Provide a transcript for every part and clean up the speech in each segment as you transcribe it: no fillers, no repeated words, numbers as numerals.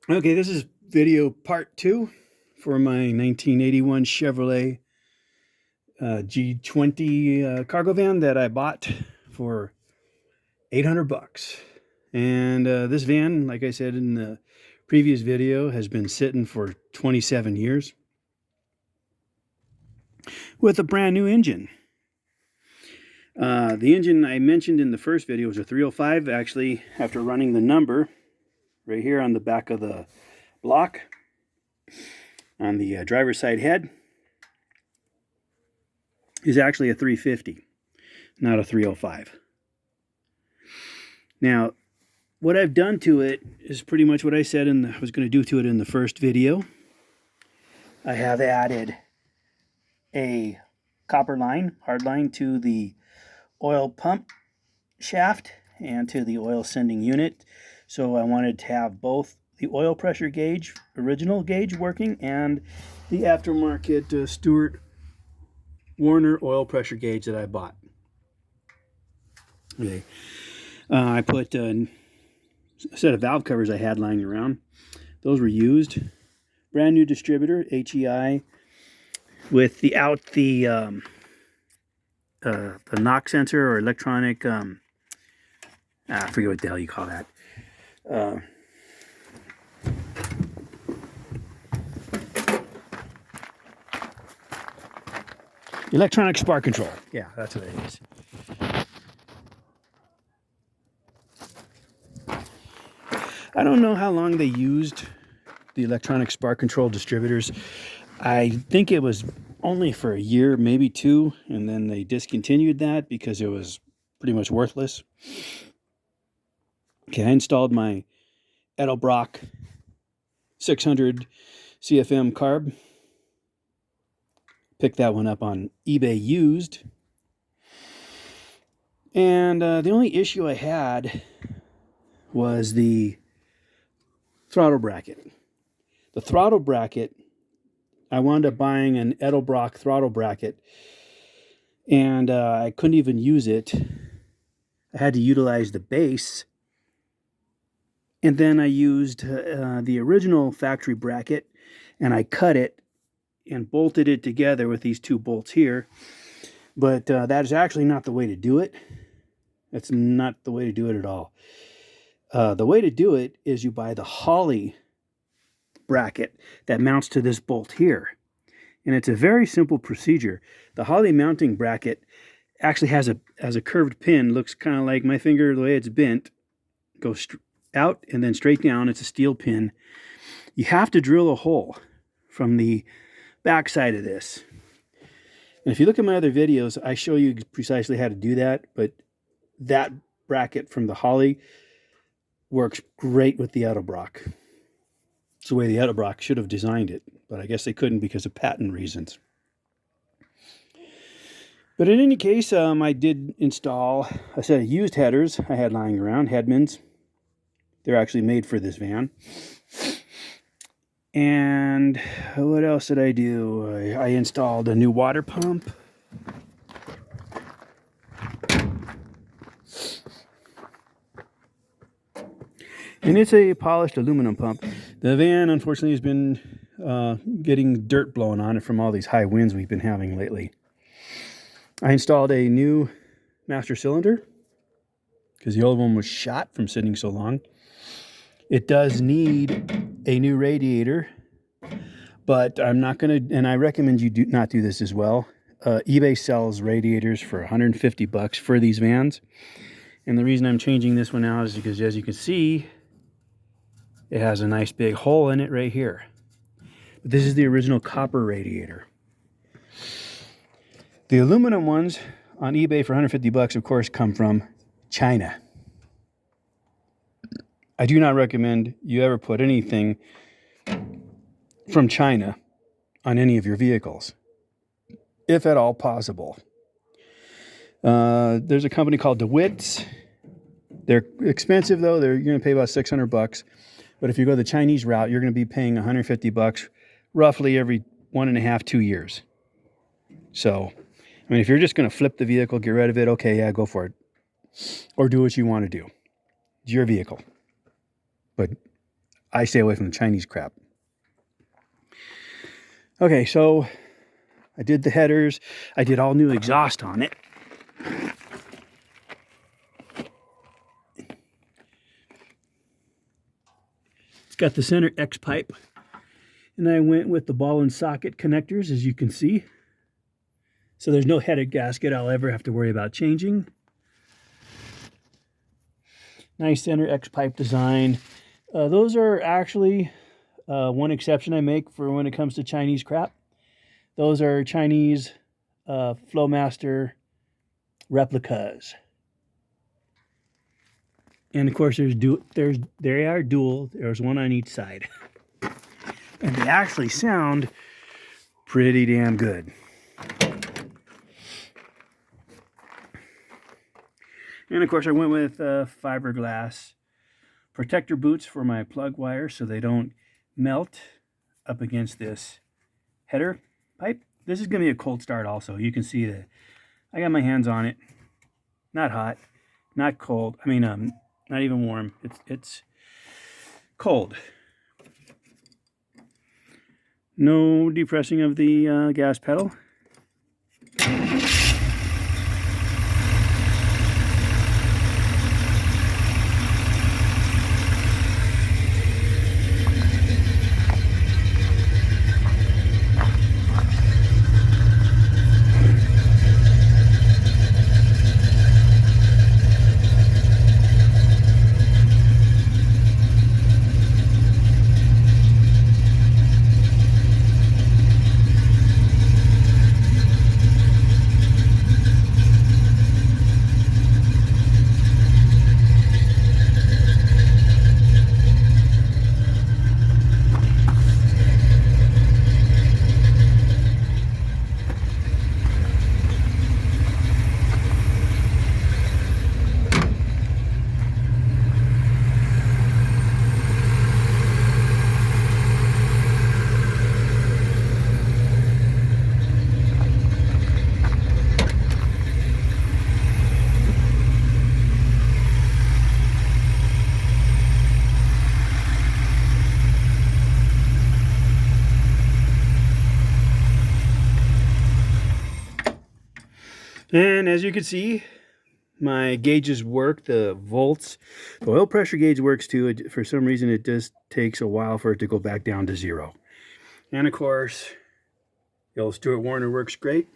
Okay, this is video part 2 for my 1981 Chevrolet G20 cargo van that I bought for 800 bucks. And this van, like I said in the previous video, has been sitting for 27 years with a brand new engine. The engine I mentioned in the first video was a 305. Actually, after running the number right here on the back of the block on the driver's side head, is actually a 350, not a 305. Now, what I've done to it is pretty much what I said I was going to do to it in the first video. I have added a copper line, hard line, to the oil pump shaft and to the oil sending unit. So I wanted to have both the oil pressure gauge, original gauge, working, and the aftermarket Stewart Warner oil pressure gauge that I bought. Okay. I put a set of valve covers I had lying around. Those were used. Brand new distributor, HEI, with the knock sensor or electronic, I forget what the hell you call that. Electronic spark control. Yeah, that's what it is. I don't know how long they used the electronic spark control distributors. I think it was only for a year, maybe 2, and then they discontinued that because it was pretty much worthless. Okay, I installed my Edelbrock 600 CFM carb. Picked that one up on eBay used. And the only issue I had was the throttle bracket. The throttle bracket, I wound up buying an Edelbrock throttle bracket, and I couldn't even use it. I had to utilize the base, and then I used the original factory bracket, and I cut it and bolted it together with these 2 bolts here. But that is actually not the way to do it. That's not the way to do it at all. The way to do it is you buy the Holley bracket that mounts to this bolt here. And it's a very simple procedure. The Holley mounting bracket actually has a curved pin, looks kind of like my finger the way it's bent. Goes out and then straight down. It's a steel pin. You have to drill a hole from the back side of this. And if you look at my other videos, I show you precisely how to do that, but that bracket from the Holley works great with the Edelbrock. It's the way the Edelbrock should have designed it, but I guess they couldn't because of patent reasons. But in any case, I did install a set of used headers I had lying around, Headmans. They're actually made for this van. And what else did I do? I installed a new water pump. And it's a polished aluminum pump. The van, unfortunately, has been getting dirt blown on it from all these high winds we've been having lately. I installed a new master cylinder because the old one was shot from sitting so long. It does need a new radiator, but I'm not going to, and I recommend you do not do this as well. eBay sells radiators for 150 bucks for these vans. And the reason I'm changing this one out is because, as you can see, it has a nice big hole in it right here. But this is the original copper radiator. The aluminum ones on eBay for 150 bucks, of course, come from China. I do not recommend you ever put anything from China on any of your vehicles, if at all possible. There's a company called DeWitt's. They're expensive, though. You're going to pay about 600 bucks. But if you go the Chinese route, you're going to be paying 150 bucks roughly every 1.5 to 2 years. So, I mean, if you're just going to flip the vehicle, get rid of it, okay, yeah, go for it. Or do what you want to do. It's your vehicle. But I stay away from the Chinese crap. Okay, so I did the headers. I did all new exhaust on it. It's got the center X pipe. And I went with the ball and socket connectors, as you can see. So there's no headed gasket I'll ever have to worry about changing. Nice center X pipe design. Those are actually one exception I make for when it comes to Chinese crap. Those are Chinese Flowmaster replicas. And of course, they are dual. There's one on each side. And they actually sound pretty damn good. And of course, I went with fiberglass protector boots for my plug wires so they don't melt up against this header pipe. This is going to be a cold start also. You can see that I got my hands on it. Not hot, not cold. I mean, not even warm. It's cold. No depressing of the gas pedal. And as you can see, my gauges work, the volts. The oil pressure gauge works too. For some reason, it just takes a while for it to go back down to 0. And of course, the old Stuart Warner works great.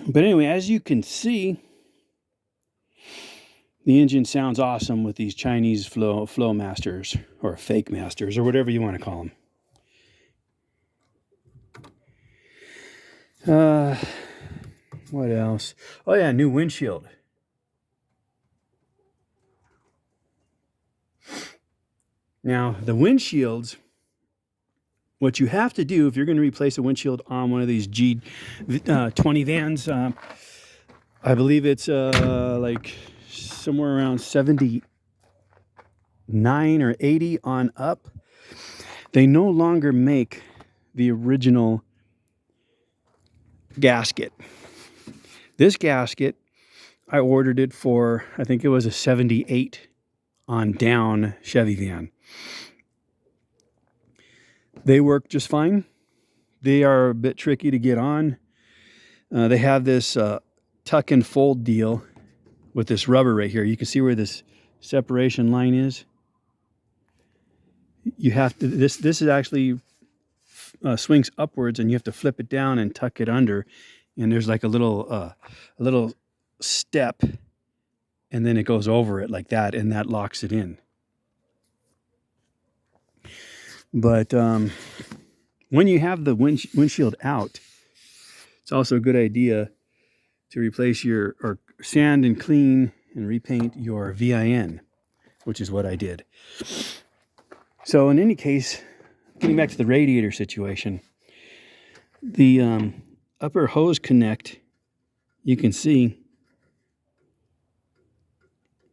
But anyway, as you can see, the engine sounds awesome with these Chinese flow masters, or fake masters, or whatever you want to call them. What else? Oh yeah, new windshield. Now, the windshields, what you have to do if you're going to replace a windshield on one of these G20 vans, I believe it's like somewhere around 79 or 80 on up, they no longer make the original gasket. This gasket, I ordered it for, I think it was a 78 on down Chevy van. They work just fine. They are a bit tricky to get on. They have this tuck and fold deal with this rubber right here. You can see where this separation line is. You have to, this is actually swings upwards, and you have to flip it down and tuck it under. And there's like a little step, and then it goes over it like that, and that locks it in. But when you have the windshield out, it's also a good idea to replace or sand and clean and repaint your VIN, which is what I did. So in any case, getting back to the radiator situation, the upper hose connect, you can see,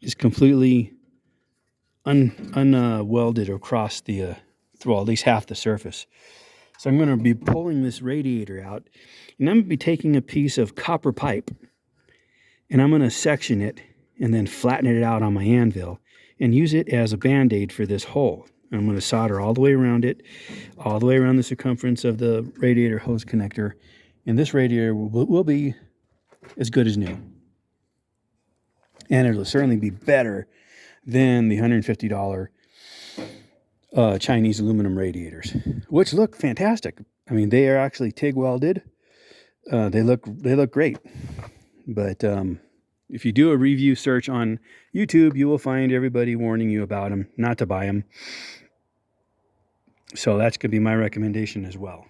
is completely unwelded across the well, at least half the surface. So I'm going to be pulling this radiator out, and I'm going to be taking a piece of copper pipe, and I'm going to section it and then flatten it out on my anvil and use it as a band-aid for this hole. I'm going to solder all the way around it, all the way around the circumference of the radiator hose connector, and this radiator will be as good as new. And it'll certainly be better than the $150 Chinese aluminum radiators, which look fantastic. I mean, they are actually TIG welded. They look great. But if you do a review search on YouTube, you will find everybody warning you about them, not to buy them. So that's going to be my recommendation as well.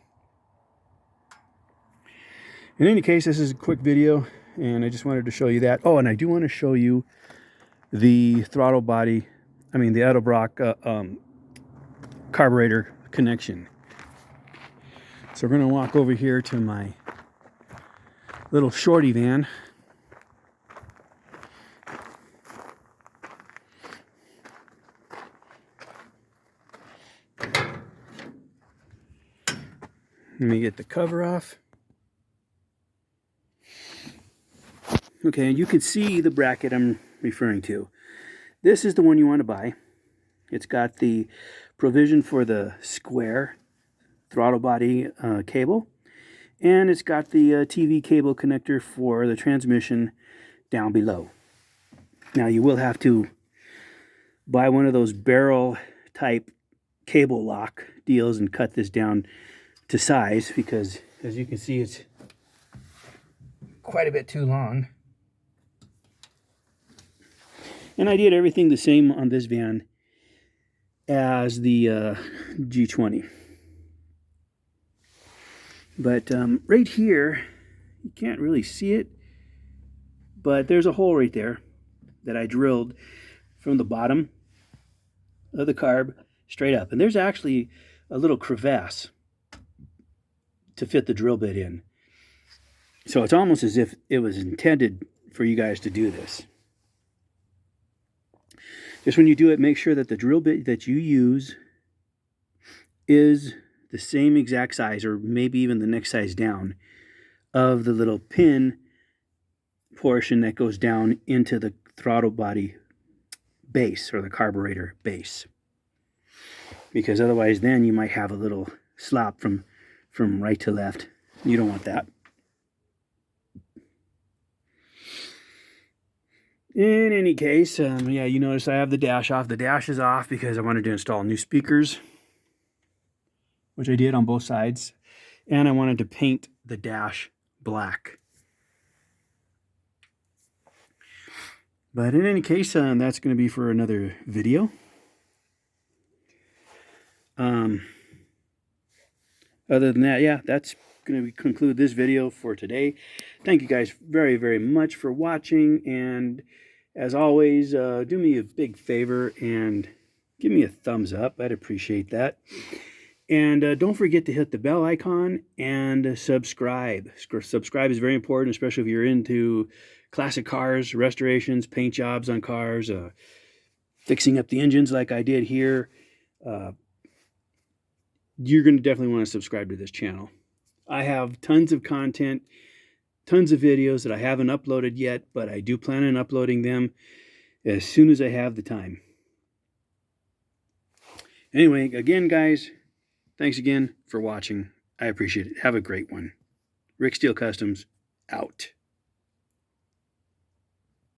In any case, this is a quick video, and I just wanted to show you that. Oh, and I do want to show you the throttle body, the Edelbrock carburetor connection. So we're going to walk over here to my little shorty van. Let me get the cover off. Okay, and you can see the bracket I'm referring to. This is the one you want to buy. It's got the provision for the square throttle body cable, and it's got the TV cable connector for the transmission down below. Now you will have to buy one of those barrel type cable lock deals and cut this down to size, because as you can see, it's quite a bit too long. And I did everything the same on this van as the G20. But right here, you can't really see it, but there's a hole right there that I drilled from the bottom of the carb straight up. And there's actually a little crevasse to fit the drill bit in. So it's almost as if it was intended for you guys to do this. Just when you do it, make sure that the drill bit that you use is the same exact size, or maybe even the next size down, of the little pin portion that goes down into the throttle body base, or the carburetor base. Because otherwise then you might have a little slop from right to left. You don't want that. In any case, yeah, you notice I have the dash off. The dash is off because I wanted to install new speakers, which I did on both sides. And I wanted to paint the dash black. But in any case, that's going to be for another video. Other than that, yeah, that's going to conclude this video for today. Thank you guys very, very much for watching. And as always, do me a big favor and give me a thumbs up. I'd appreciate that. And don't forget to hit the bell icon and subscribe. Subscribe is very important, especially if you're into classic cars, restorations, paint jobs on cars, fixing up the engines like I did here. You're going to definitely want to subscribe to this channel. I have tons of content, tons of videos that I haven't uploaded yet, but I do plan on uploading them as soon as I have the time. Anyway, again, guys, thanks again for watching. I appreciate it. Have a great one. Rick Steel Customs, out.